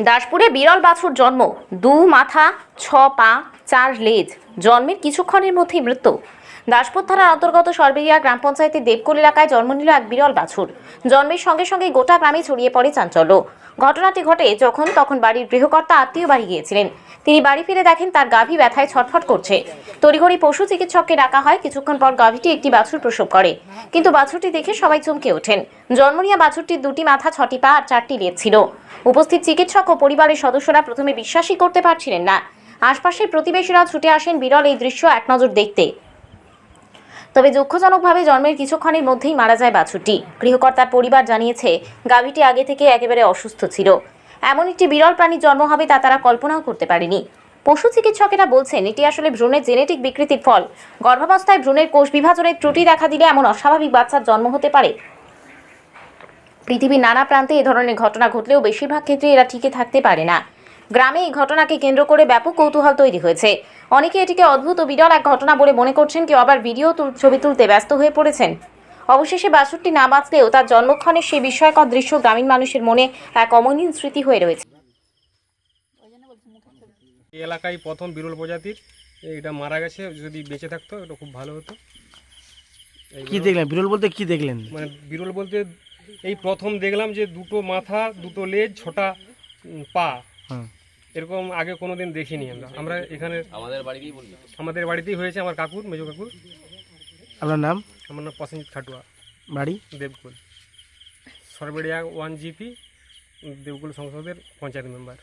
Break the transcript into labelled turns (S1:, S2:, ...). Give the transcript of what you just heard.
S1: দাসপুরে বিরল বাছুর জন্ম, 2 মাথা 6 পা 4 লেজ, জন্মের কিছুক্ষণের মধ্যেই মৃত্যু। দাসপুর থানার অন্তর্গত সরবেরিয়া গ্রাম পঞ্চায়েতের দেবকুল এলাকায় জন্ম নিল এক বিরল বাছুর। জন্মের সঙ্গে সঙ্গে গোটা গ্রামে ছড়িয়ে পড়ে চাঞ্চল্য। ঘটনাটি ঘটে তখন বাড়ির গৃহকর্তা আত্মীয় বাড়ি গিয়েছিলেন। তিনি বাড়ি ফিরে দেখেন তার গাভী ব্যথায় ছটফট করছে। তড়িঘড়ি পশু চিকিৎসককে ডাকা হয়। কিছুক্ষণ পর গাভীটি একটি বাছুর প্রসব করে, কিন্তু বাছুরটি দেখে সবাই চমকে ওঠেন। জন্ম নেওয়া বাছুরটির 2টি মাথা 6টি পা আর 4টি লেজ ছিল। উপস্থিত চিকিৎসক ও পরিবারের সদস্যরা প্রথমে বিশ্বাসই করতে পারছিলেন না। আশপাশের প্রতিবেশীরা ছুটে আসেন বিরল এই দৃশ্য এক নজর দেখতে। তবে দুঃখজনকভাবে জন্মের কিছুক্ষণের মধ্যেই মারা যায় বাছুরটি। গৃহকর্তার পরিবার জানিয়েছে, গাভীটি আগে থেকে একেবারে অসুস্থ ছিল। এমন একটি বিরল প্রাণীর জন্ম হবে তা তারা কল্পনাও করতে পারেনি। পশু চিকিৎসকেরা বলছেন, এটি আসলে ভ্রূণের জেনেটিক বিকৃতির ফল। গর্ভাবস্থায় ভ্রূণের কোষ বিভাজনের ত্রুটি দেখা দিলে এমন অস্বাভাবিক বাচ্চার জন্ম হতে পারে। পৃথিবীর নানা প্রান্তে এ ধরনের ঘটনা ঘটলেও বেশিরভাগ ক্ষেত্রে এরা টিকে থাকতে পারে না। গ্রামে এই ঘটনাকে কেন্দ্র করে ব্যাপক কৌতূহল তৈরি হয়েছে। অনেকে এটিকে অদ্ভুত ও বিরল এক ঘটনা বলে মনে করছেন, কেউ আবার ছবি তুলতে ব্যস্ত হয়ে পড়েছেন। অবশেষে বাছুরটি না বাঁচলেও তার জন্মক্ষণের সেই বিস্ময়কর দৃশ্য গ্রামীণ মানুষের মনে এক অমলিন স্মৃতি হয়ে রয়েছে।
S2: এই এলাকায় প্রথম বিরল প্রজাতির এটা মারা গেছে। যদি বেঁচে থাকতো এটা খুব ভালো হতো।
S3: কি দেখলেন বিরল বলতে? কি দেখলেন?
S2: মানে বিরল বলতে এই প্রথম দেখলাম যে 2টো মাথা 2টো লেজ 6টা পা। এরকম আগে কোনোদিন দেখিনি আমরা এখানে আমাদের বাড়িতেই হয়েছে। আমার কাকুর, মেজো কাকুর।
S3: আপনার নাম?
S2: আমার নাম প্রসেনজিৎ খাটুয়া,
S3: বাড়ি
S2: দেবকুল, সরবেড়িয়া 1 জিপি, দেবকুল সংসদের পঞ্চায়েত মেম্বার।